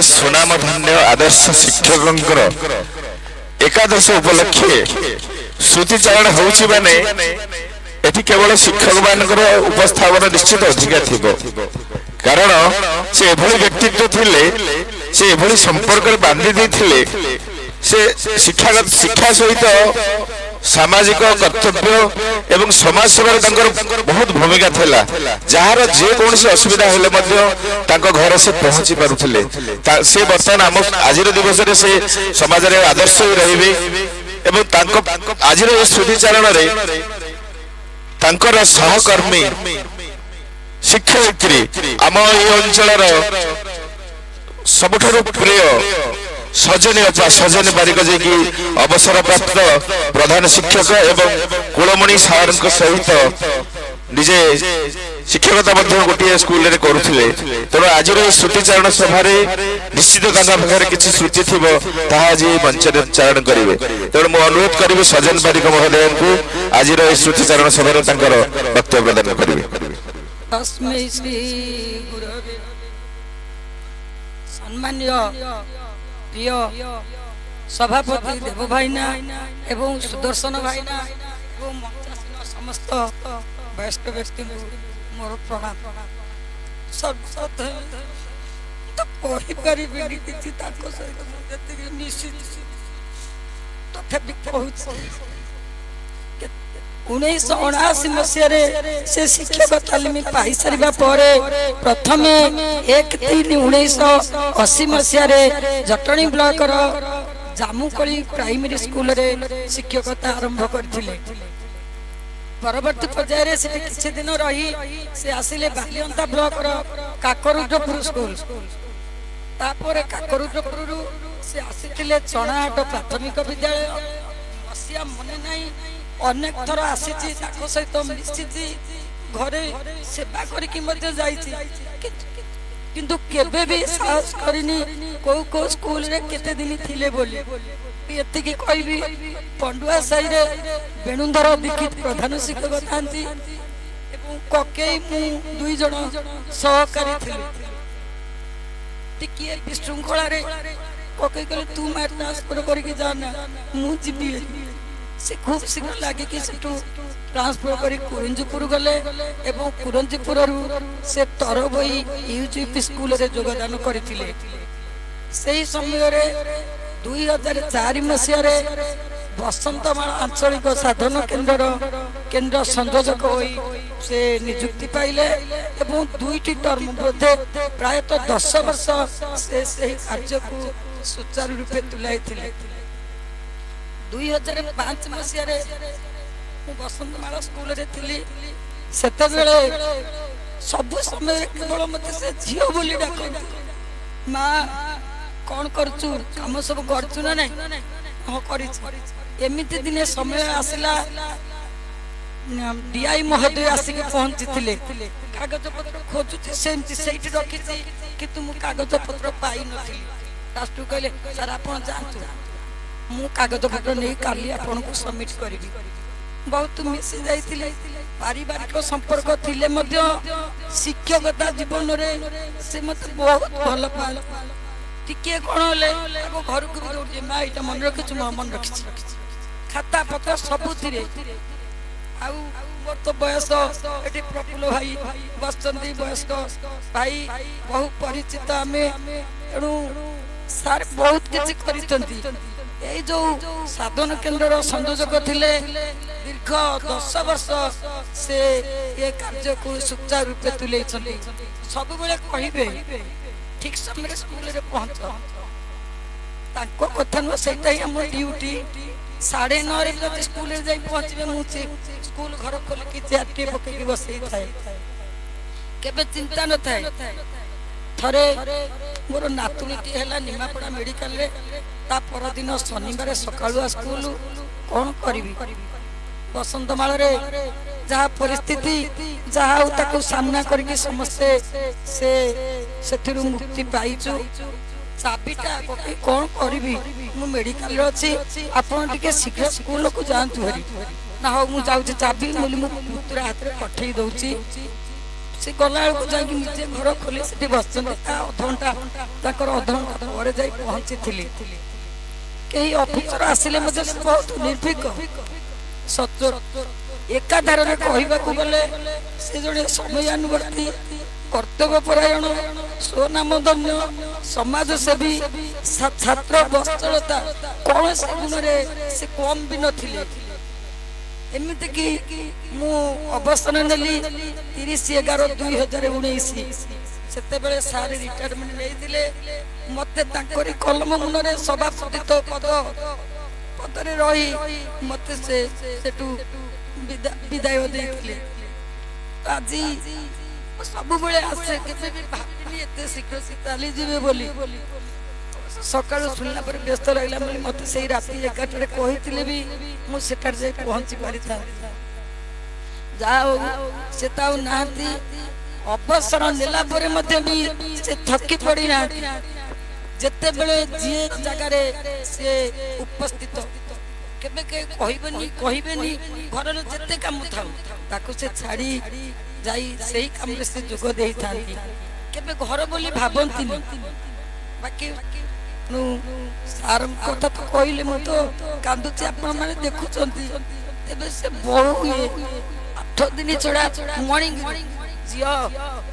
सुनाम धन्य आदर्श शिक्षक एकादश उपलक्षे श्रुतिचारण होउछि माने एठी केवल शिक्षक मानकर उपस्थापन निश्चित अधिका थिबो कारण से एभली व्यक्तित्व थिले से एभली संपर्क बांधी देथिले से शिक्षा सहित सामाजिक कर्तव्य एवं समाज सेवा बहुत भूमिका थिला जार जे कोनसी असुविधा हेले मध्य तांको घर से पहुंची पारुथिले से वर्तमान आम आज दिवस रे से समाज रे आदर्श रहिबे एवं तांको आज रे श्रुतिचारण रे तांकर सहकर्मी शिक्षयित्री आम ए अंचल सबुठारु प्रिय सजनी बारिक जे कि अवसर प्राप्त प्रधान शिक्षक एवं कुलमणि सार सहित निजे शिक्षकता गोटे स्कूल रे करुथिले तेणु आज श्रुतिचारण सभा निश्चित पाखे किसी श्रुति थी आज मंच चारण करेंगे तेणु मुझे अनुरोध करी सजन बारिक महोदय को आज श्रुतिचारण सभा वक्तव्य प्रदान करेंगे। प्रिय सभापति देव भाईना एवं सुदर्शन भाईना एवं मंचासीन समस्त वयस्क व्यक्ति मोर प्रणाम उन्नीस मसीह से शिक्षक तालीम पाई सारा प्रथम 1/3/1980 मसीह जटणी ब्लॉक जामुकली प्राइमरी स्कूल रे शिक्षकता आरंभ करथिले। परवर्ती पर्याय से किछि दिन रही से आसिले बालियंता ब्लॉक काकरुजपुर स्कूल तापर काकरुजपुर से आसिथिले चणाहाट प्राथमिक विद्यालय मसीहा मने नहीं अनेक थर आसी सहित मिसी घरे सेवा किंतु केबे भी साहस करनी को स्कूल रे केते दिन थिले बोली एति की कहबी पंडुआ साई रे बेणुधर दीक्षित प्रधान शिक्षक थांती एवं ककेई मु दुई जण सहकारी थिले टिकिए विशृंखला रे ककेई कहले तू मार ट्रांसफर करके जाना मु जिबी से खूब शीघ्र लगे कि ट्रांसफर कर कुरंजीपुर गले एवं कुरंजीपुर से तरबई यूजीपी स्कूल रे योगदान करथिले। सही समय रे 2004 मसीह रे बसंतमाला आंचलिक साधन केंद्र संयोजक होई से नियुक्ति पाइले एवं 2टी टर्म मध्ये प्रायतः 10 वर्ष से सही कार्य को सुचारू रूपे तुलाइथिले। 2005 मसीह रे बसंतमाला स्कूल रे थिली सेते बेले सब समय केवल मते से झियो बोली डाक मां कोन करचू काम सब करचू ना नहीं हां करी एमिति दिने समय आसिला डीआई महोदय आसी के पहुंची थिले कागज पत्र खोजुची सेंति सेठी रखिची कि तुम कागज पत्र पाई नथिली लास्ट कहले सर आपण जानतु मु कागज पत्र नहीं काली आपन को सबमिट करी बहुत मिसी जाइतिले पारिवारिक संपर्क थिले मध्य शिक्षकता जीवन रे से मत बहुत भल पाल टिके कोन ले घर को भी जोडी मा इटा मन रखिछु मन रखिछु खाता पत्र सब थिरे आउ मोर तो बयस एटी प्रफुल्ल भाई बसचंदी वयस्क भाई बहुत परिचित आमे एणु सार बहुत किछि करितंती ए जो साधन केंद्र संयोजक थिले दीर्घ 10 वर्ष से ये कार्य को सुचारू रूपे तुले सब बेले कहिबे ठीक समय स्कूल रे पहुंच ताको कथा न सेटा ही हमर ड्यूटी 9:30 रे जब स्कूल रे जाई पहुंचबे मु स्कूल घर खोल के चाटी पके के बसई थाए केबे चिंता न थाए थरे मोर नातुनीटी हैला निमापड़ा मेडिकल रे ता पर दिन शनिवार सकाळुआ स्कूल कोन करिवि बसंतमाला रे जहा परिस्थिति जहा ताको सामना करके समस्या से सेथिरु मुक्ति पाइछु चाबीटा कोके कोन करिवि मु मेडिकल रे अछि आपण टिके शीघ्र स्कूल को जानतु हरी ना हो मु जाउ चाबी मुली मु पुत्र हाथ रे पठेई दउची ସେ ଗଲା ବେଳକୁ ଯାଇକି ନିଜେ ଘର ଖୋଲି ସେଠି ବସିଛନ୍ତି। ତା ଅଧଘଣ୍ଟା ତାଙ୍କର ଅଧଘଣ୍ଟା ପରେ ଯାଇ ପହଞ୍ଚିଥିଲି। କେହି ଅଫିସର ଆସିଲେ ମଧ୍ୟ ସେ ବହୁତ ନିର୍ଭୀକ ସଚ୍ଚୋଟ। ଏକାଧାରରେ କହିବାକୁ ଗଲେ ସେ ଜଣେ ସମୟାନୁବର୍ତ୍ତୀ, କର୍ତ୍ତବ୍ୟପରାୟଣ, ସ୍ୱନାମଧନ୍ୟ, ସମାଜସେବୀ, ଛାତ୍ର ବତ୍ସଳତା କୌଣସି ଗୁଣରେ ସେ କମ ବି ନଥିଲେ। ଏମିତିକି ମୁଁ ଅବସର ନେଲି 30/11/2019। ସେତେବେଳେ ସାର୍ ରିଟାୟାରମେଣ୍ଟ ନେଇଥିଲେ। ମତେ ତାଙ୍କରି କଲମ ମୁନରେ ସଭାପତିତ୍ୱ ପଦରେ ରହି ମତେ ସେଠୁ ବିଦାୟ ଦେଇଥିଲେ। ଆଜି ସବୁବେଳେ ଆସେ, କେବେ ବି ଭାବିନି ଏତେ ଶୀଘ୍ର ସେ ଚାଲିଯିବେ ବୋଲି। ସକାଳୁ ଶୁଣିଲା ପରେ ବ୍ୟସ୍ତ ଲାଗିଲା ବୋଲି ମତେ ସେଇ ରାତି 11ଟାରେ କହିଥିଲେ ବି ମୁଁ ସେଠାରେ ଯାଇ ପହଞ୍ଚି ପାରିଥାନ୍ତି। ଯାହା ହଉ ସେ ତ ଆଉ ନାହାନ୍ତି। ଅବସର ନେଲା ପରେ ମଧ୍ୟ ବି ସେ ଥକି ପଡି ନାହାନ୍ତି। ଯେତେବେଳେ ଯିଏ ଜାଗାରେ ସେ ଉପସ୍ଥିତ, କେବେ କହିବେନି ଘରର ଯେତେ କାମ ଥାଉ ତାକୁ ସେ ଛାଡି ଯାଇ ସେଇ କାମରେ ସେ ଯୋଗ ଦେଇଥାନ୍ତି। କେବେ ଘର ବୋଲି ଭାବନ୍ତିନି। ବାକି ସାର୍ କଥା ତ କହିଲେ ମୁଁ ତ କାନ୍ଦୁଛି, ଆପଣ ମାନେ ଦେଖୁଛନ୍ତି। ତେବେ ସେ ବହୁ 8 ଦିନ ଛଡା ମର୍ଣ୍ଣିଂ, ଝିଅ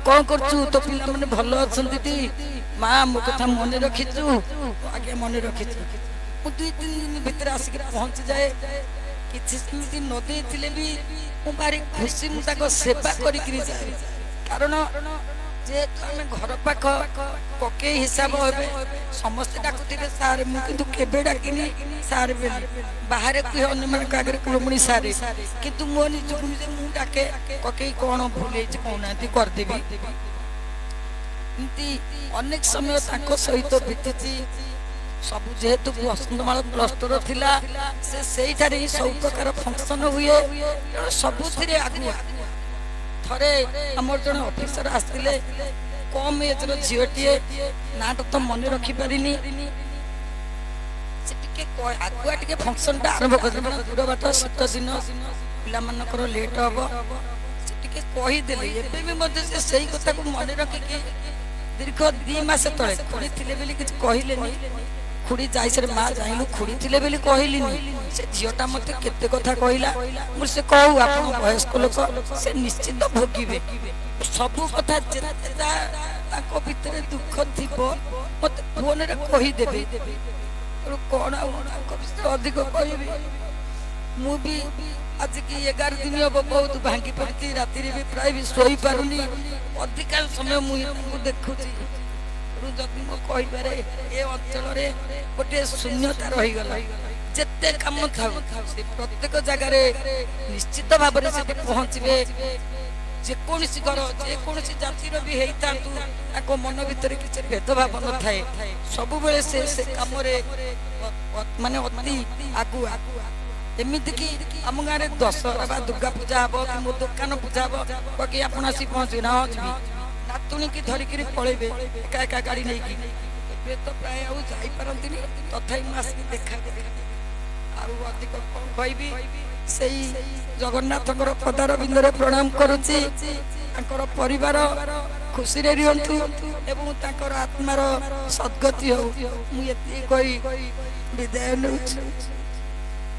କଣ କରୁଛୁ, ତୋ ପିଲାମାନେ ଭଲ ଅଛନ୍ତି ଟି? ମା ମୋ କଥା ମନେ ରଖିଛୁ? ଆଜ୍ଞା ମନେ ରଖିଛୁ। ମୁଁ 2-3 ଦିନ ଭିତରେ ଆସିକି ପହଞ୍ଚି ଯାଏ। କିଛି ସେମିତି ନ ଦେଇଥିଲେ ବି ମୁଁ ଭାରି ଖୁସି, ମୁଁ ତାଙ୍କ ସେବା କରିକିରି ଯାଏ। କାରଣ ଯେହେତୁ ଆମେ ଘର ପାଖ, ପକେଇ ହିସାବ ହେବେ, ସମସ୍ତେ ଡାକୁଥିବେ ସାର୍, ମୁଁ କିନ୍ତୁ କେବେ ଡାକିନି ସାର୍ ବୋଲି। ବାହାରେ କୁହେ ଅନ୍ୟମାନଙ୍କ ଆଗରେ କୁଳମଣି ସାରେ, କିନ୍ତୁ ମୋ ନିଜକୁ ନିଜେ ମୁଁ ଡାକେ। ପକେଇ କଣ ଭୁଲ ହେଇଛି କହୁନାହାନ୍ତି, କରିଦେବି। ଏମିତି ଅନେକ ସମୟ ତାଙ୍କ ସହିତ ବିତିଛି। ସବୁ ଯେହେତୁ ବସନ୍ତମାଳ କ୍ଲଷ୍ଟର ଥିଲା, ସେ ସେଇଠାରେ ହିଁ ସବୁ ପ୍ରକାର ଫଙ୍କସନ ହୁଏ। ସବୁଥିରେ ଆଗୁଆ। ଥରେ ଆମର ଜଣେ ଅଫିସର ଆସିଥିଲେ, କମ ଏଜର ଝିଅଟିଏ, ନାଁଟା ତ ମନେ ରଖିପାରିନି। ସେ ଟିକେ ଆଗୁଆ ଟିକେ ଫଙ୍କସନଟା ଆରମ୍ଭ କରିଦେଲେ। ଦୂର ବାଟ, ଶୀତ ଦିନ, ପିଲାମାନଙ୍କର ଲେଟ୍ ହବ, ସେ ଟିକେ କହିଦେଲେ। ଏବେ ବି ମଧ୍ୟ ସେ ସେଇ କଥାକୁ ମନେ ରଖିକି ଦୀର୍ଘ 2 ମାସ ତଳେ ଖୁଡି ଥିଲେ ବୋଲି କିଛି କହିଲେନି। ଖୁଡି ଯାଇସାରେ ମା ଯାଇନୁ, ଖୁଡି ଥିଲେ ବୋଲି କହିଲିନି। ସେ ଝିଅଟା ମତେ କେତେ କଥା କହିଲା। ମୁଁ ସେ କହୁ ଆପଣ ବୟସ୍କ ଲୋକ, ସେ ନିଶ୍ଚିତ ଭୋଗିବେ ସବୁ କଥା। ତାଙ୍କ ଭିତରେ ଦୁଃଖ ଥିବ ମତେ ଫୋନରେ କହିଦେବେ। କଣ ଆଉ ତାଙ୍କ ବିଷୟରେ ଅଧିକ କହିବି। ମୁଁ ବି ଆଜିକି 11 ଦିନ ହବ ବହୁତ ଭାଙ୍ଗି ପଡିଛି। ରାତିରେ ବି ପ୍ରାୟ ବି ଶୋଇପାରୁନି। ଅଧିକାଂଶ ସମୟ ମୁଁ ତାଙ୍କୁ ଦେଖୁଛି। ଯଦି ମୁଁ କହିପାରେ ଏ ଅଞ୍ଚଳରେ ଗୋଟିଏ ଶୂନ୍ୟତା ରହିଗଲା। ଯେତେ କାମ ଥାଉ ସେ ପ୍ରତ୍ୟେକ ଜାଗାରେ ନିଶ୍ଚିତ ଭାବରେ ସେଠି ପହଞ୍ଚିବେ। ଯେକୌଣସି ଘର, ଯେକୌଣସି ଜାତିର ବି ହେଇଥାନ୍ତୁ, ତାଙ୍କ ମନ ଭିତରେ କିଛି ଭେଦଭାବ ନଥାଏ। ସବୁବେଳେ ସେ କାମରେ ମାନେ ଅତି ଆଗୁଆ। ଏମିତିକି ଆମ ଗାଁରେ ଦଶହରା ବା ଦୁର୍ଗା ପୂଜା ହବ, କି ମୋ ଦୋକାନ ପୂଜା ହବ, ବାକି ଆପଣ ଆସି ପହଞ୍ଚିବେ ନା? ହଁ ଯିବି। ନାତୁଣୀକି ଧରିକିରି ପଳେଇବେ ଏକା ଏକା ଗାଡି ନେଇକି। ଏବେ ତ ପ୍ରାୟ ଆଉ ଯାଇପାରନ୍ତିନି, ତଥାପି ମୁଁ ଆସିକି ଦେଖା କରେ। ଆଉ ଅଧିକ କଣ କହିବି? ସେଇ ଜଗନ୍ନାଥଙ୍କର ପଦାର ବିନ୍ଦରେ ପ୍ରଣାମ କରୁଛି। ତାଙ୍କର ପରିବାର ଖୁସିରେ ରୁହନ୍ତୁ ଏବଂ ତାଙ୍କର ଆତ୍ମାର ସଦ୍ଗତି ହଉ। ମୁଁ ଏତିକି କହି ବିଦାୟ ନେଉଛି।